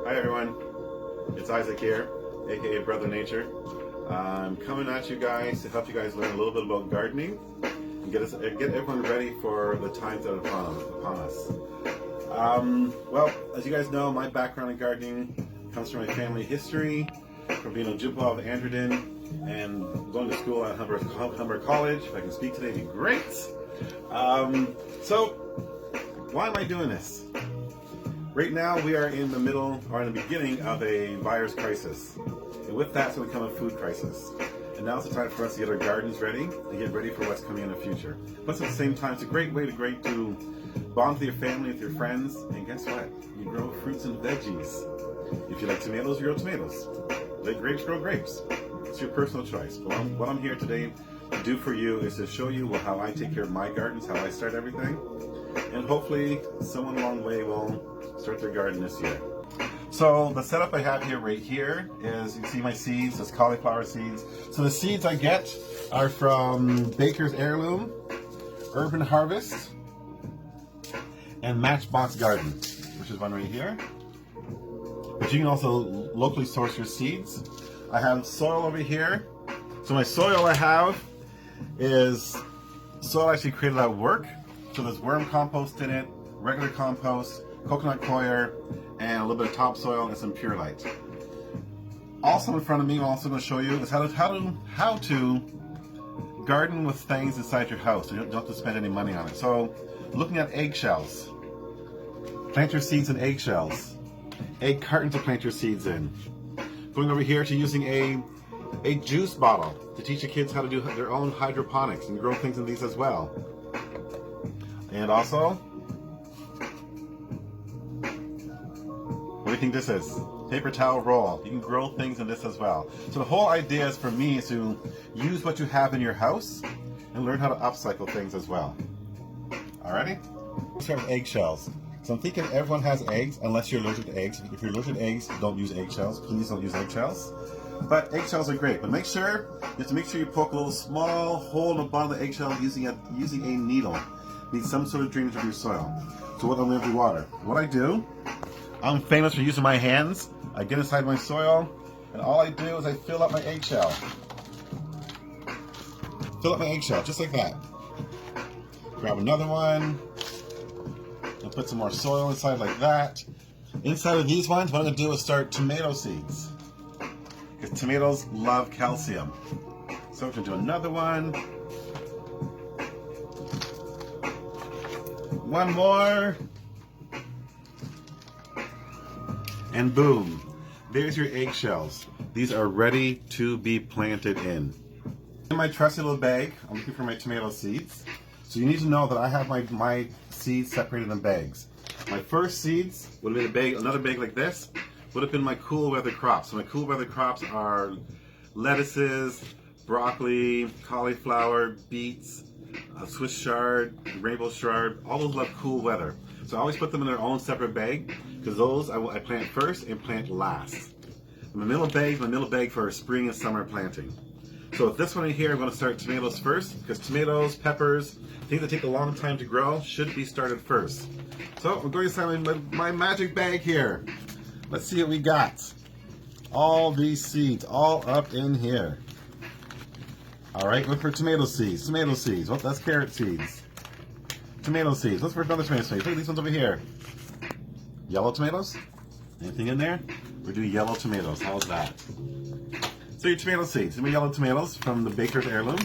Hi everyone, it's Isaac here, aka Brother Nature. I'm coming at you guys to help you guys learn a little bit about gardening and get everyone ready for the times that are upon us. Well, as you guys know, my background in gardening comes from my family history, from being Ojibwa of Andredin and going to school at Humber College. If I can speak today, it'd be great. So, why am I doing this? Right now, we are in the middle, or in the beginning, of a virus crisis. And with that, it's going to come a food crisis. And now it's the time for us to get our gardens ready and get ready for what's coming in the future. But at the same time, it's a great way to bond with your family, with your friends. And guess what? You grow fruits and veggies. If you like tomatoes, you grow tomatoes. Like grapes, grow grapes. It's your personal choice. But what I'm here today to do for you is to show you how I take care of my gardens, how I start everything. And hopefully, someone along the way will start their garden this year. So the setup I have here right here is, you can see my seeds, it's cauliflower seeds. So the seeds I get are from Baker's Heirloom, Urban Harvest, and Matchbox Garden, which is one right here. But you can also locally source your seeds. I have soil over here. So my soil I have is soil I actually created at work. So there's worm compost in it, regular compost, coconut coir, and a little bit of topsoil and some perlite. Also in front of me, I'm also going to show you is how to garden with things inside your house. So you don't have to spend any money on it. So looking at eggshells. Plant your seeds in eggshells. Egg cartons to plant your seeds in. Going over here to using a juice bottle to teach your kids how to do their own hydroponics and grow things in these as well. And also, what do you think this is? Paper towel roll. You can grow things in this as well. So the whole idea is for me is to use what you have in your house and learn how to upcycle things as well. Alrighty? Let's start with eggshells. So I'm thinking everyone has eggs, unless you're allergic to eggs. If you're allergic to eggs, don't use eggshells. Please don't use eggshells. But eggshells are great. But you have to make sure you poke a little small hole in the bottom of the eggshell using a needle. Need some sort of drainage of your soil. So what I'm going to do, water. What I do, I'm famous for using my hands. I get inside my soil, and all I do is I fill up my eggshell. Fill up my eggshell, just like that. Grab another one, and put some more soil inside like that. Inside of these ones, what I'm going to do is start tomato seeds. Because tomatoes love calcium. So we're going to do another one. One more. And boom. There's your eggshells. These are ready to be planted in. In my trusty little bag, I'm looking for my tomato seeds. So you need to know that I have my seeds separated in bags. My first seeds would have been another bag like this, would have been my cool weather crops. So my cool weather crops are lettuces, broccoli, cauliflower, beets, Swiss chard, rainbow chard, all those love cool weather. So I always put them in their own separate bag because those I plant first and plant last. My middle bag for spring and summer planting. So with this one in here, I'm going to start tomatoes first because tomatoes, peppers, things that take a long time to grow should be started first. So I'm going to start my magic bag here. Let's see what we got. All these seeds all up in here. All right, look for tomato seeds. Tomato seeds. Well, that's carrot seeds. Tomato seeds. Look for another tomato seeds. Look at these ones over here. Yellow tomatoes. Anything in there? We're doing yellow tomatoes. How's that? So your tomato seeds. Some yellow tomatoes from the Baker's Heirloom.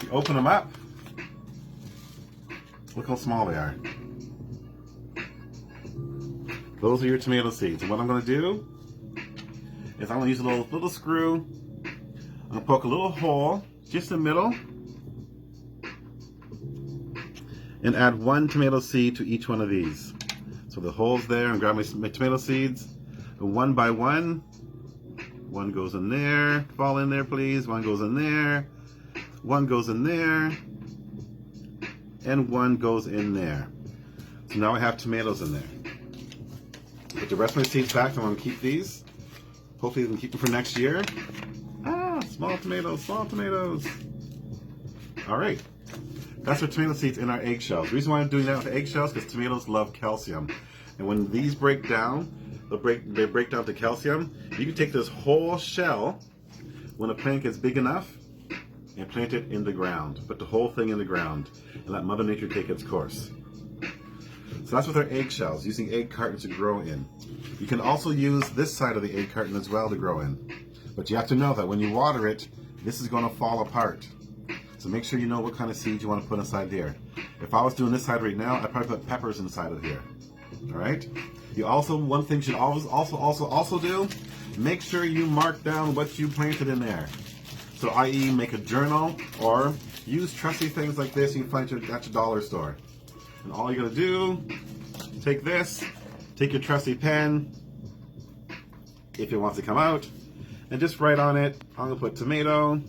You open them up. Look how small they are. Those are your tomato seeds. And what I'm going to do is I'm going to use a little screw. I'm going to poke a little hole just in the middle and add one tomato seed to each one of these. So the hole's there, and grab my tomato seeds, and one by one goes in there, fall in there please, one goes in there, one goes in there, and one goes in there. So now I have tomatoes in there. Put the rest of my seeds back, I'm going to keep these. Hopefully we can keep them for next year. Small tomatoes, small tomatoes. All right, that's our tomato seeds in our eggshells. The reason why I'm doing that with eggshells is because tomatoes love calcium. And when these break down, they break down to calcium. You can take this whole shell when a plant gets big enough and plant it in the ground. Put the whole thing in the ground and let Mother Nature take its course. So that's with our eggshells, using egg cartons to grow in. You can also use this side of the egg carton as well to grow in. But you have to know that when you water it, this is going to fall apart. So make sure you know what kind of seeds you want to put inside there. If I was doing this side right now, I'd probably put peppers inside of here. All right? You also, one thing you should always also do, make sure you mark down what you planted in there. So i.e. make a journal or use trusty things like this you can find at your dollar store. And all you gotta do, take this, take your trusty pen, if it wants to come out, and just write on it. I'm gonna put tomato.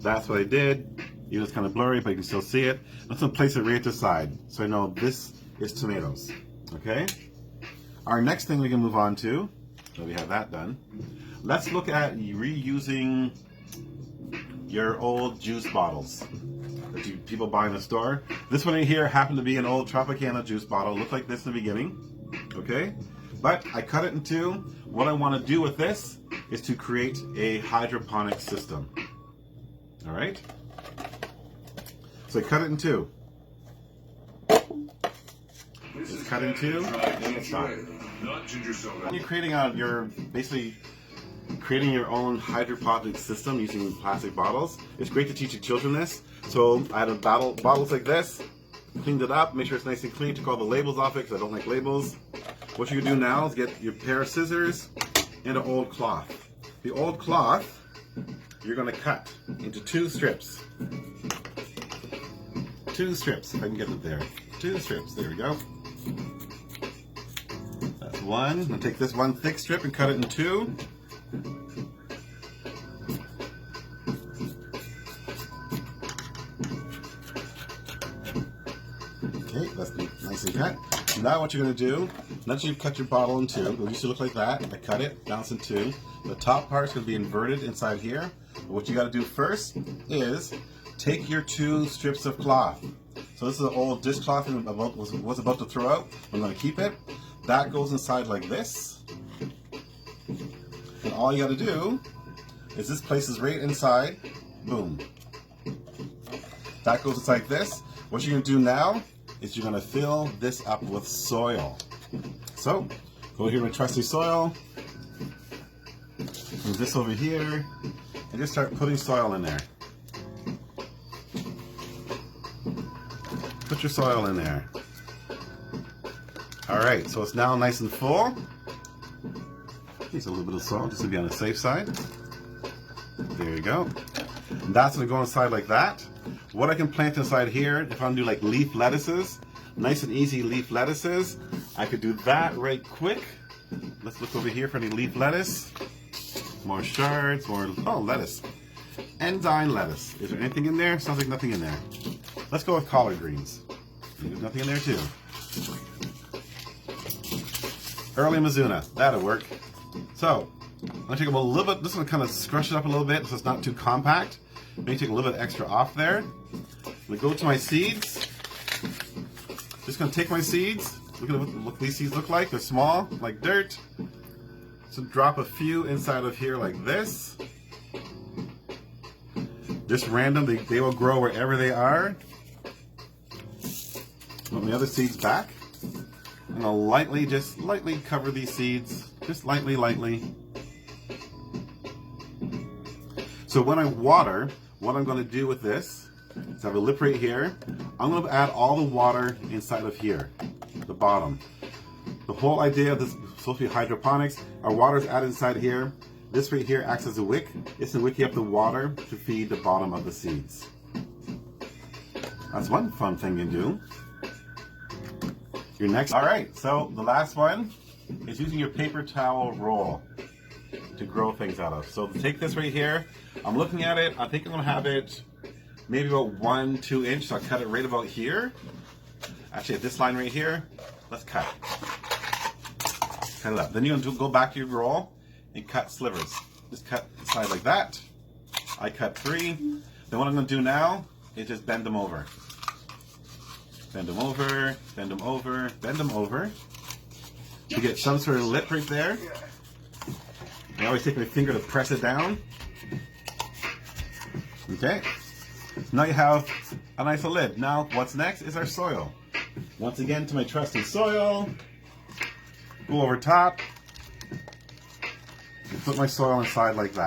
That's what I did. Even it's kind of blurry, but you can still see it. I'm just gonna place it right at the side, so I know this is tomatoes. Okay? Our next thing we can move on to, so we have that done. Let's look at reusing your old juice bottles that people buy in the store. This one right here happened to be an old Tropicana juice bottle. Looked like this in the beginning, okay? But I cut it in two. What I want to do with this is to create a hydroponic system. All right? So I cut it in two. It's cut in two, and it's done. When you're creating you're basically creating your own hydroponic system using plastic bottles. It's great to teach your children this. So I had bottles like this, cleaned it up, make sure it's nice and clean, took all the labels off it because I don't like labels. What you can do now is get your pair of scissors and an old cloth. The old cloth, you're going to cut into two strips. Two strips, if I can get it there. Two strips, there we go. That's one. I'm going to take this one thick strip and cut it in two. Okay, that's nice and cut. Now what you're going to do, now that you've cut your bottle in two, it used to look like that. I cut it, down in two. The top part is going to be inverted inside here. But what you got to do first is take your two strips of cloth. So this is an old dishcloth I was about to throw out. I'm going to keep it. That goes inside like this. And all you got to do is this places right inside. Boom. That goes inside this. What you're going to do now is you're going to fill this up with soil. So go here with trusty soil. Move this over here and just start putting soil in there. Put your soil in there. All right, so it's now nice and full. Use a little bit of soil just to be on the safe side. There you go. And that's going to go inside like that. What I can plant inside here, if I'm doing like leaf lettuces, nice and easy leaf lettuces, I could do that right quick. Let's look over here for any leaf lettuce. More shards, lettuce. Endive lettuce. Is there anything in there? Sounds like nothing in there. Let's go with collard greens. There's nothing in there too. Early Mizuna, that'll work. So, I'm gonna take a little bit, this one kind of scrunch it up a little bit so it's not too compact. Maybe take a little bit extra off there. I'm gonna go to my seeds. Just gonna take my seeds. Look at what these seeds look like. They're small, like dirt. So drop a few inside of here like this. Just random, they will grow wherever they are. Put my other seeds back. I'm gonna lightly, just lightly cover these seeds. Just lightly. So when I water, what I'm gonna do with this is I have a lip right here. I'm gonna add all the water inside of here, the bottom. The whole idea of this is supposed to be hydroponics. Our water is added inside here. This right here acts as a wick. It's to wick up the water to feed the bottom of the seeds. That's one fun thing you do. Your next, all right, so the last one is using your paper towel roll to grow things out of. So take this right here. I'm looking at it. I think I'm gonna have it maybe about 1-2 inch. So I cut it right about here. Actually, at this line right here, let's cut it. Cut it up. Then you're gonna go back to your roll and cut slivers. Just cut the side like that. I cut 3. Then what I'm gonna do now is just bend them over. Bend them over, bend them over, bend them over. To get some sort of lip right there. I always take my finger to press it down. Okay. Now you have a nice lid. Now what's next is our soil. Once again to my trusty soil. Go over top. And put my soil inside like that.